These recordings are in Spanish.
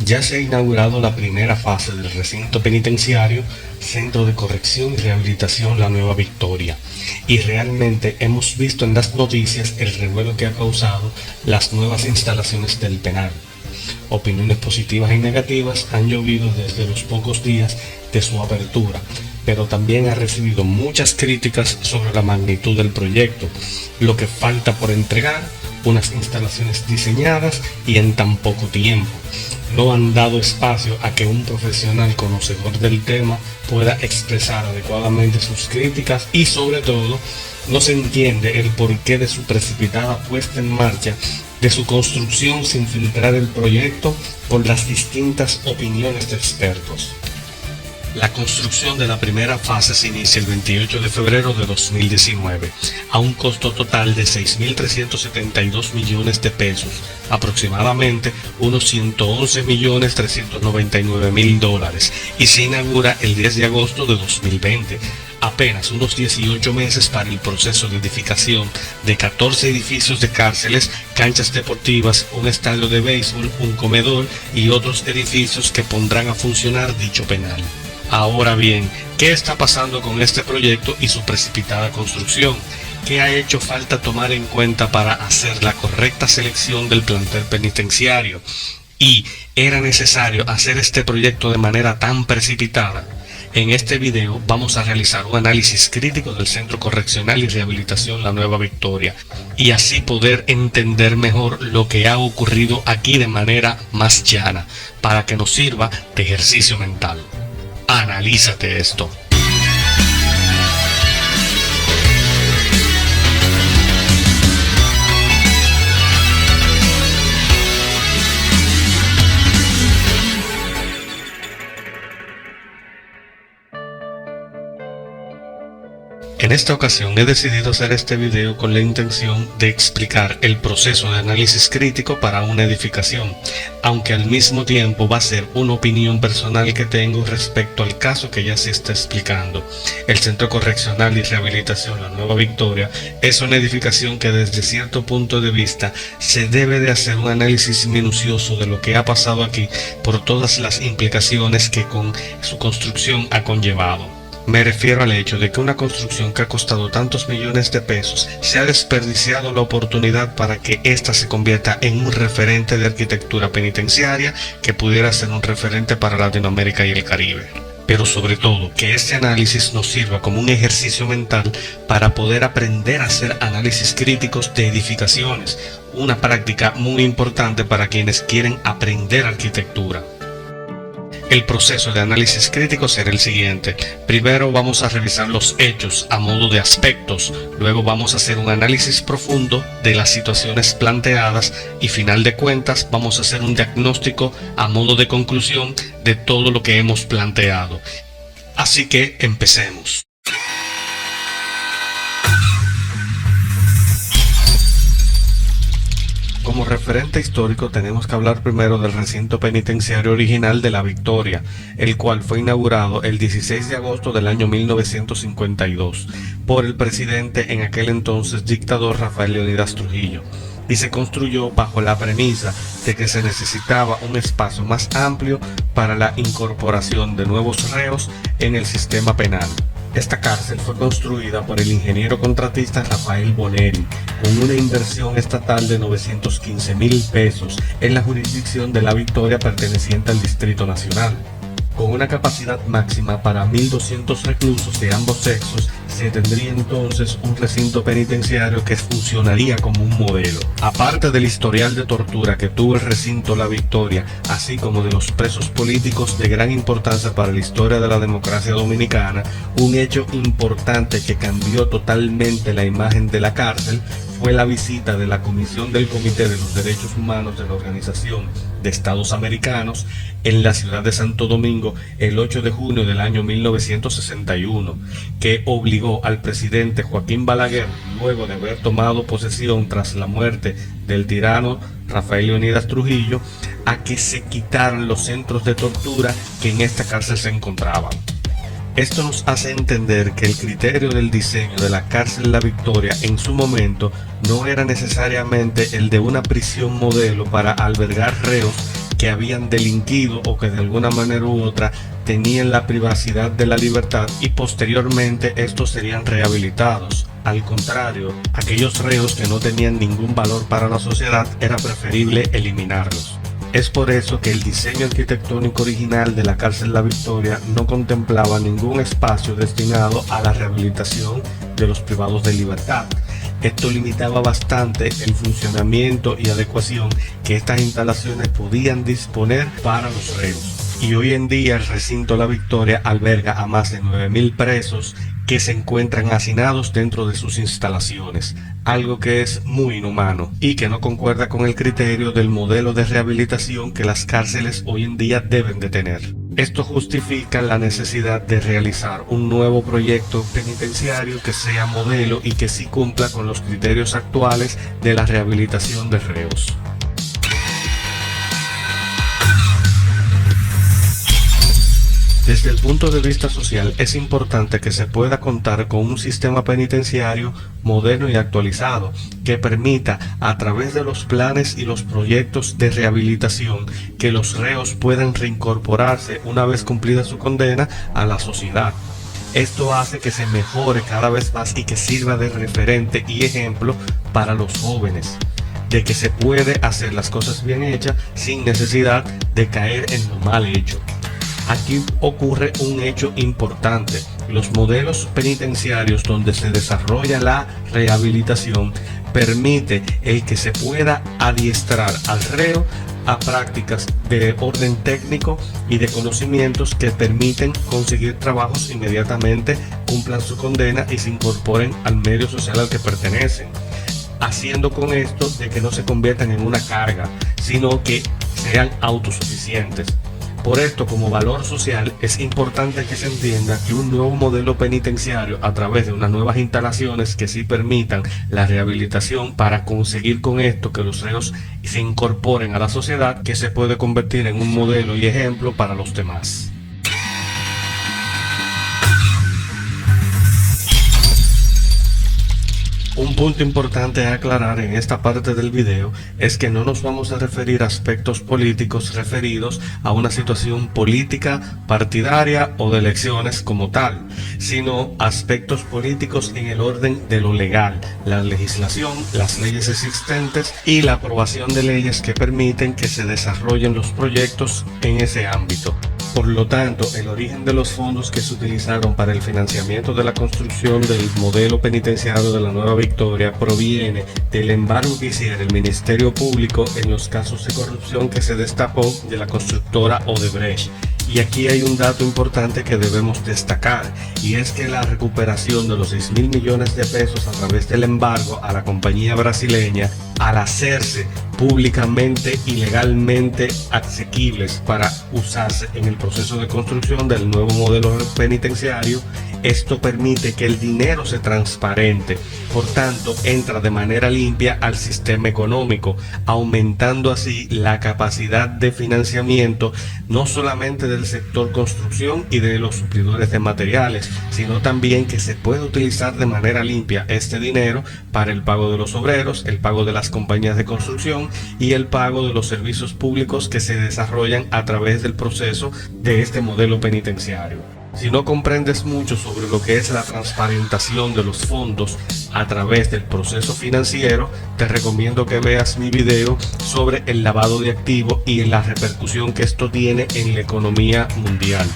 Ya se ha inaugurado la primera fase del recinto penitenciario, Centro de Corrección y Rehabilitación La Nueva Victoria, y realmente hemos visto en las noticias el revuelo que ha causado las nuevas instalaciones del penal. Opiniones positivas y negativas han llovido desde los pocos días de su apertura, pero también ha recibido muchas críticas sobre la magnitud del proyecto, lo que falta por entregar, unas instalaciones diseñadas y en tan poco tiempo. No han dado espacio a que un profesional conocedor del tema pueda expresar adecuadamente sus críticas y sobre todo no se entiende el porqué de su precipitada puesta en marcha, de su construcción sin filtrar el proyecto por las distintas opiniones de expertos. La construcción de la primera fase se inicia el 28 de febrero de 2019 a un costo total de 6.372 millones de pesos, aproximadamente unos 111.399.000 dólares, y se inaugura el 10 de agosto de 2020. Apenas unos 18 meses para el proceso de edificación de 14 edificios de cárceles, canchas deportivas, un estadio de béisbol, un comedor y otros edificios que pondrán a funcionar dicho penal. Ahora bien, ¿qué está pasando con este proyecto y su precipitada construcción? ¿Qué ha hecho falta tomar en cuenta para hacer la correcta selección del plantel penitenciario? ¿Y era necesario hacer este proyecto de manera tan precipitada? En este video vamos a realizar un análisis crítico del Centro Correccional y Rehabilitación La Nueva Victoria y así poder entender mejor lo que ha ocurrido aquí de manera más llana, para que nos sirva de ejercicio mental. Analízate esto. En esta ocasión he decidido hacer este video con la intención de explicar el proceso de análisis crítico para una edificación, aunque al mismo tiempo va a ser una opinión personal que tengo respecto al caso que ya se está explicando. El Centro Correccional y Rehabilitación La Nueva Victoria es una edificación que desde cierto punto de vista se debe de hacer un análisis minucioso de lo que ha pasado aquí por todas las implicaciones que con su construcción ha conllevado. Me refiero al hecho de que una construcción que ha costado tantos millones de pesos se ha desperdiciado la oportunidad para que ésta se convierta en un referente de arquitectura penitenciaria que pudiera ser un referente para Latinoamérica y el Caribe. Pero sobre todo, que este análisis nos sirva como un ejercicio mental para poder aprender a hacer análisis críticos de edificaciones, una práctica muy importante para quienes quieren aprender arquitectura. El proceso de análisis crítico será el siguiente. Primero vamos a revisar los hechos a modo de aspectos, luego vamos a hacer un análisis profundo de las situaciones planteadas y final de cuentas vamos a hacer un diagnóstico a modo de conclusión de todo lo que hemos planteado. Así que empecemos. Como referente histórico tenemos que hablar primero del recinto penitenciario original de La Victoria, el cual fue inaugurado el 16 de agosto del año 1952 por el presidente en aquel entonces dictador Rafael Leónidas Trujillo, y se construyó bajo la premisa de que se necesitaba un espacio más amplio para la incorporación de nuevos reos en el sistema penal. Esta cárcel fue construida por el ingeniero contratista Rafael Boneri con una inversión estatal de 915.000 pesos en la jurisdicción de La Victoria perteneciente al Distrito Nacional. Con una capacidad máxima para 1.200 reclusos de ambos sexos, se tendría entonces un recinto penitenciario que funcionaría como un modelo. Aparte del historial de tortura que tuvo el recinto La Victoria, así como de los presos políticos de gran importancia para la historia de la democracia dominicana, un hecho importante que cambió totalmente la imagen de la cárcel fue la visita de la Comisión del Comité de los Derechos Humanos de la Organización de Estados Americanos en la ciudad de Santo Domingo el 8 de junio del año 1961, que obligó al presidente Joaquín Balaguer, luego de haber tomado posesión tras la muerte del tirano Rafael Leónidas Trujillo, a que se quitaran los centros de tortura que en esta cárcel se encontraban. Esto nos hace entender que el criterio del diseño de la cárcel La Victoria en su momento no era necesariamente el de una prisión modelo para albergar reos que habían delinquido o que de alguna manera u otra tenían la privacidad de la libertad y posteriormente estos serían rehabilitados. Al contrario, aquellos reos que no tenían ningún valor para la sociedad era preferible eliminarlos. Es por eso que el diseño arquitectónico original de la cárcel La Victoria no contemplaba ningún espacio destinado a la rehabilitación de los privados de libertad. Esto limitaba bastante el funcionamiento y adecuación que estas instalaciones podían disponer para los reos. Y hoy en día el recinto La Victoria alberga a más de 9.000 presos que se encuentran hacinados dentro de sus instalaciones, algo que es muy inhumano y que no concuerda con el criterio del modelo de rehabilitación que las cárceles hoy en día deben de tener. Esto justifica la necesidad de realizar un nuevo proyecto penitenciario que sea modelo y que sí cumpla con los criterios actuales de la rehabilitación de reos. Desde el punto de vista social, es importante que se pueda contar con un sistema penitenciario moderno y actualizado que permita, a través de los planes y los proyectos de rehabilitación, que los reos puedan reincorporarse una vez cumplida su condena a la sociedad. Esto hace que se mejore cada vez más y que sirva de referente y ejemplo para los jóvenes, de que se puede hacer las cosas bien hechas sin necesidad de caer en lo mal hecho. Aquí ocurre un hecho importante. Los modelos penitenciarios donde se desarrolla la rehabilitación permite el que se pueda adiestrar al reo a prácticas de orden técnico y de conocimientos que permiten conseguir trabajos inmediatamente, cumplan su condena y se incorporen al medio social al que pertenecen, haciendo con esto de que no se conviertan en una carga, sino que sean autosuficientes. Por esto, como valor social, es importante que se entienda que un nuevo modelo penitenciario a través de unas nuevas instalaciones que sí permitan la rehabilitación para conseguir con esto que los reos se incorporen a la sociedad, que se puede convertir en un modelo y ejemplo para los demás. Un punto importante a aclarar en esta parte del video es que no nos vamos a referir a aspectos políticos referidos a una situación política, partidaria o de elecciones como tal, sino aspectos políticos en el orden de lo legal, la legislación, las leyes existentes y la aprobación de leyes que permiten que se desarrollen los proyectos en ese ámbito. Por lo tanto, el origen de los fondos que se utilizaron para el financiamiento de la construcción del modelo penitenciario de la Nueva Victoria proviene del embargo que hiciera el Ministerio Público en los casos de corrupción que se destapó de la constructora Odebrecht. Y aquí hay un dato importante que debemos destacar, y es que la recuperación de los 6.000 millones de pesos a través del embargo a la compañía brasileña, al hacerse públicamente y legalmente asequibles para usarse en el proceso de construcción del nuevo modelo penitenciario, esto permite que el dinero sea transparente, por tanto entra de manera limpia al sistema económico, aumentando así la capacidad de financiamiento no solamente del sector construcción y de los suplidores de materiales, sino también que se puede utilizar de manera limpia este dinero para el pago de los obreros, el pago de las compañías de construcción y el pago de los servicios públicos que se desarrollan a través del proceso de este modelo penitenciario. Si no comprendes mucho sobre lo que es la transparentación de los fondos a través del proceso financiero, te recomiendo que veas mi video sobre el lavado de activos y la repercusión que esto tiene en la economía mundial.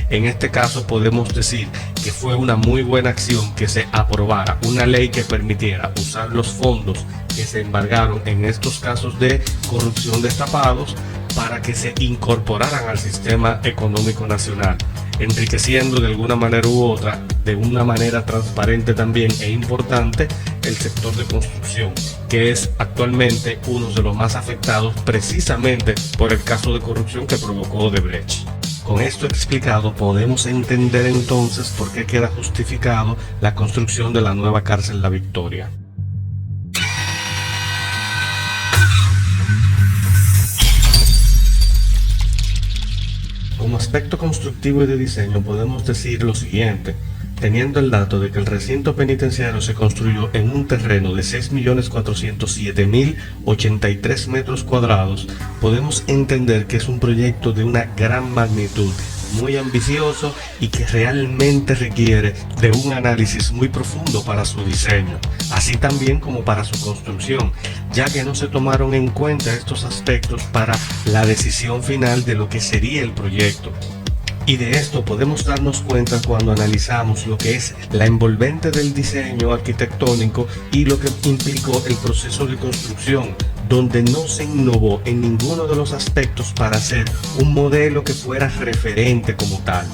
En este caso podemos decir que fue una muy buena acción que se aprobara una ley que permitiera usar los fondos que se embargaron en estos casos de corrupción destapados para que se incorporaran al sistema económico nacional, enriqueciendo de alguna manera u otra, de una manera transparente también e importante, el sector de construcción, que es actualmente uno de los más afectados precisamente por el caso de corrupción que provocó Odebrecht. Con esto explicado, podemos entender entonces por qué queda justificado la construcción de la nueva cárcel La Victoria. Como aspecto constructivo y de diseño podemos decir lo siguiente. Teniendo el dato de que el recinto penitenciario se construyó en un terreno de 6.407.083 metros cuadrados, podemos entender que es un proyecto de una gran magnitud, muy ambicioso y que realmente requiere de un análisis muy profundo para su diseño, así también como para su construcción, ya que no se tomaron en cuenta estos aspectos para la decisión final de lo que sería el proyecto. Y de esto podemos darnos cuenta cuando analizamos lo que es la envolvente del diseño arquitectónico y lo que implicó el proceso de construcción, donde no se innovó en ninguno de los aspectos para hacer un modelo que fuera referente como tal.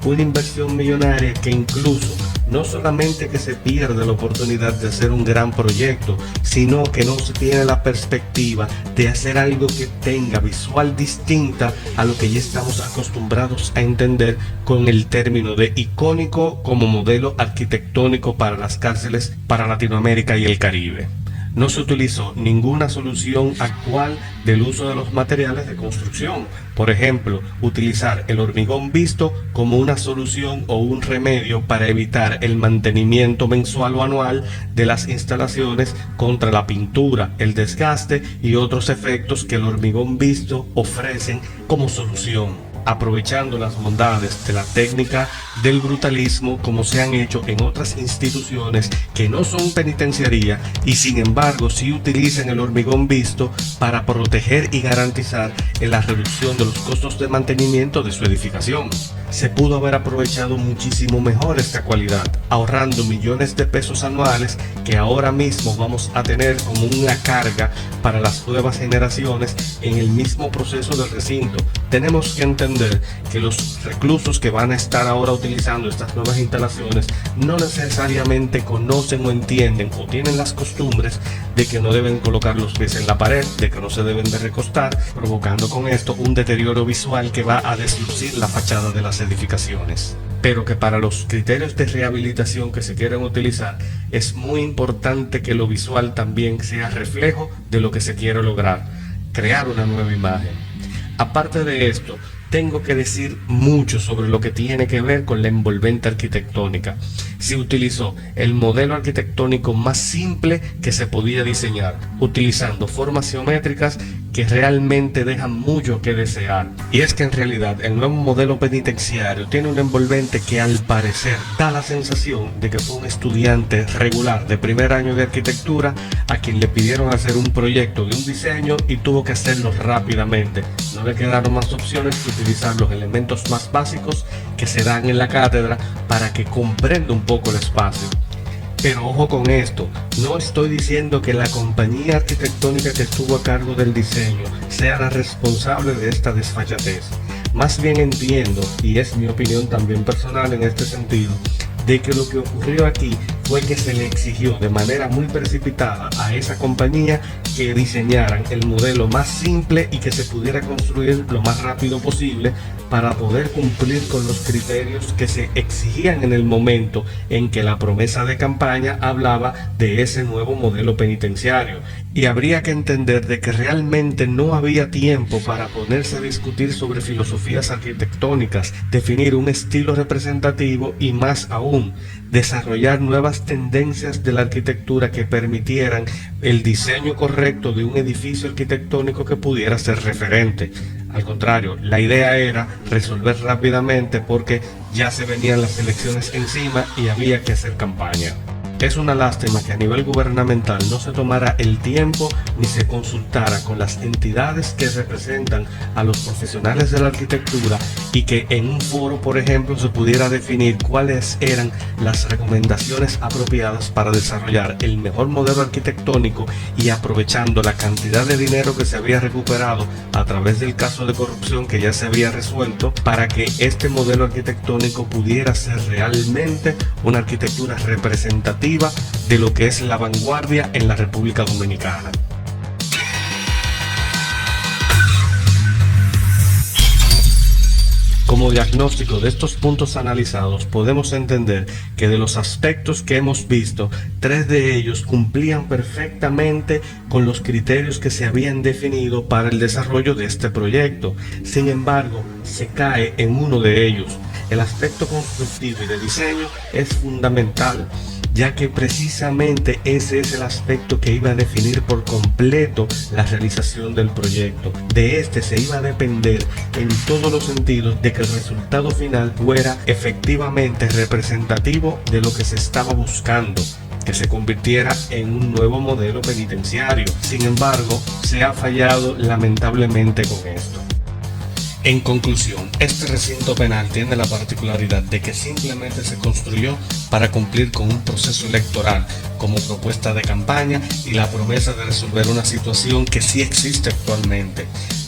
Una inversión millonaria que incluso no solamente que se pierde la oportunidad de hacer un gran proyecto, sino que no se tiene la perspectiva de hacer algo que tenga visual distinta a lo que ya estamos acostumbrados a entender con el término de icónico como modelo arquitectónico para las cárceles para Latinoamérica y el Caribe. No se utilizó ninguna solución actual del uso de los materiales de construcción. Por ejemplo, utilizar el hormigón visto como una solución o un remedio para evitar el mantenimiento mensual o anual de las instalaciones contra la pintura, el desgaste y otros efectos que el hormigón visto ofrecen como solución, aprovechando las bondades de la técnica del brutalismo como se han hecho en otras instituciones que no son penitenciaría y sin embargo sí utilizan el hormigón visto para proteger y garantizar la reducción de los costos de mantenimiento de su edificación. Se pudo haber aprovechado muchísimo mejor esta cualidad, ahorrando millones de pesos anuales que ahora mismo vamos a tener como una carga para las nuevas generaciones en el mismo proceso del recinto. Tenemos que entender que los reclusos que van a estar ahora utilizando estas nuevas instalaciones no necesariamente conocen o entienden o tienen las costumbres de que no deben colocar los pies en la pared, de que no se deben de recostar, provocando con esto un deterioro visual que va a deslucir la fachada de las edificaciones. Pero que para los criterios de rehabilitación que se quieran utilizar es muy importante que lo visual también sea reflejo de lo que se quiere lograr, crear una nueva imagen. Aparte de esto, tengo que decir mucho sobre lo que tiene que ver con la envolvente arquitectónica. Se utilizó el modelo arquitectónico más simple que se podía diseñar, utilizando formas geométricas que realmente dejan mucho que desear. Y es que en realidad el nuevo modelo penitenciario tiene un envolvente que al parecer da la sensación de que fue un estudiante regular de primer año de arquitectura a quien le pidieron hacer un proyecto de un diseño y tuvo que hacerlo rápidamente. No le quedaron más opciones que utilizar los elementos más básicos que se dan en la cátedra para que comprenda un poco el espacio. Pero ojo con esto, no estoy diciendo que la compañía arquitectónica que estuvo a cargo del diseño sea la responsable de esta desfachatez. Más bien entiendo, y es mi opinión también personal en este sentido, de que lo que ocurrió aquí fue que se le exigió de manera muy precipitada a esa compañía que diseñaran el modelo más simple y que se pudiera construir lo más rápido posible para poder cumplir con los criterios que se exigían en el momento en que la promesa de campaña hablaba de ese nuevo modelo penitenciario. Y habría que entender de que realmente no había tiempo para ponerse a discutir sobre filosofías arquitectónicas, definir un estilo representativo y más aún, desarrollar nuevas tendencias de la arquitectura que permitieran el diseño correcto de un edificio arquitectónico que pudiera ser referente. Al contrario, la idea era resolver rápidamente porque ya se venían las elecciones encima y había que hacer campaña. Es una lástima que a nivel gubernamental no se tomara el tiempo ni se consultara con las entidades que representan a los profesionales de la arquitectura y que en un foro, por ejemplo, se pudiera definir cuáles eran las recomendaciones apropiadas para desarrollar el mejor modelo arquitectónico y aprovechando la cantidad de dinero que se había recuperado a través del caso de corrupción que ya se había resuelto para que este modelo arquitectónico pudiera ser realmente una arquitectura representativa de lo que es la vanguardia en la República Dominicana. Como diagnóstico de estos puntos analizados, podemos entender que de los aspectos que hemos visto, 3 de ellos cumplían perfectamente con los criterios que se habían definido para el desarrollo de este proyecto. Sin embargo, se cae en uno de ellos. El aspecto constructivo y de diseño es fundamental, ya que precisamente ese es el aspecto que iba a definir por completo la realización del proyecto. De este se iba a depender en todos los sentidos de que el resultado final fuera efectivamente representativo de lo que se estaba buscando, que se convirtiera en un nuevo modelo penitenciario. Sin embargo, se ha fallado lamentablemente con esto. En conclusión, este recinto penal tiene la particularidad de que simplemente se construyó para cumplir con un proceso electoral como propuesta de campaña y la promesa de resolver una situación que sí existe actualmente,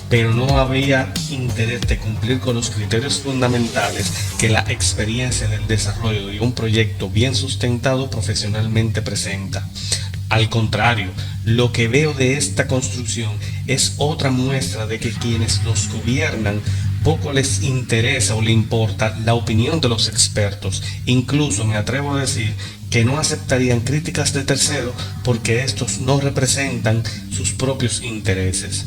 pero no había interés de cumplir con los criterios fundamentales que la experiencia del desarrollo de un proyecto bien sustentado profesionalmente presenta. Al contrario, lo que veo de esta construcción es otra muestra de que quienes los gobiernan poco les interesa o le importa la opinión de los expertos. Incluso me atrevo a decir que no aceptarían críticas de terceros porque estos no representan sus propios intereses.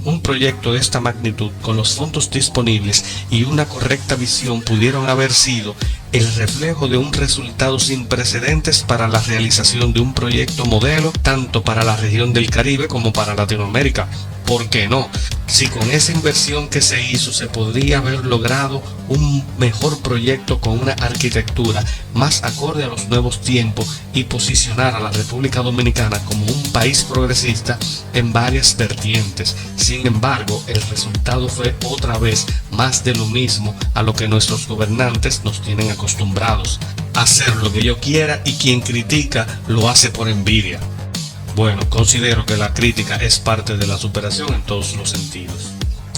Un proyecto de esta magnitud, con los fondos disponibles y una correcta visión, pudieron haber sido el reflejo de un resultado sin precedentes para la realización de un proyecto modelo tanto para la región del Caribe como para Latinoamérica. ¿Por qué no? Si con esa inversión que se hizo se podría haber logrado un mejor proyecto con una arquitectura más acorde a los nuevos tiempos y posicionar a la República Dominicana como un país progresista en varias vertientes. Sin embargo, el resultado fue otra vez más de lo mismo a lo que nuestros gobernantes nos tienen acostumbrados: hacer lo que yo quiera, y quien critica lo hace por envidia. Bueno, considero que la crítica es parte de la superación en todos los sentidos.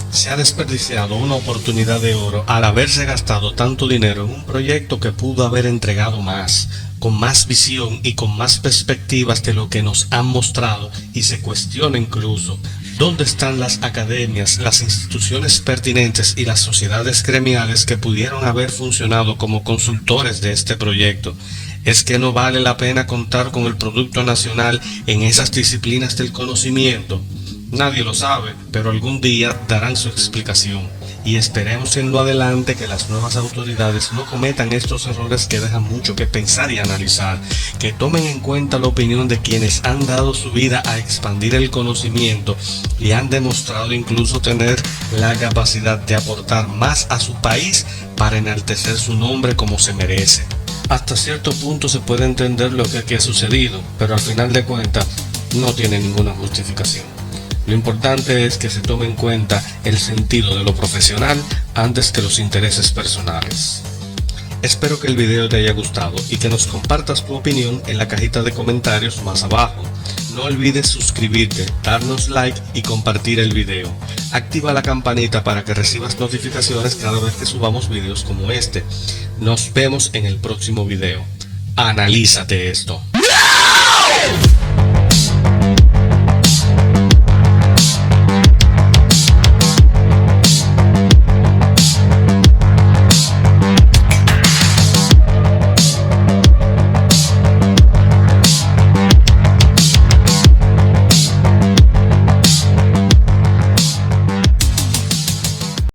Se ha desperdiciado una oportunidad de oro al haberse gastado tanto dinero en un proyecto que pudo haber entregado más, con más visión y con más perspectivas de lo que nos han mostrado, y se cuestiona incluso ¿dónde están las academias, las instituciones pertinentes y las sociedades gremiales que pudieron haber funcionado como consultores de este proyecto? ¿Es que no vale la pena contar con el Producto Nacional en esas disciplinas del conocimiento? Nadie lo sabe, pero algún día darán su explicación. Y esperemos en lo adelante que las nuevas autoridades no cometan estos errores que dejan mucho que pensar y analizar, que tomen en cuenta la opinión de quienes han dado su vida a expandir el conocimiento y han demostrado incluso tener la capacidad de aportar más a su país para enaltecer su nombre como se merece. Hasta cierto punto se puede entender lo que aquí ha sucedido, pero al final de cuentas no tiene ninguna justificación. Lo importante es que se tome en cuenta el sentido de lo profesional antes que los intereses personales. Espero que el video te haya gustado y que nos compartas tu opinión en la cajita de comentarios más abajo. No olvides suscribirte, darnos like y compartir el video. Activa la campanita para que recibas notificaciones cada vez que subamos videos como este. Nos vemos en el próximo video. Analízate esto.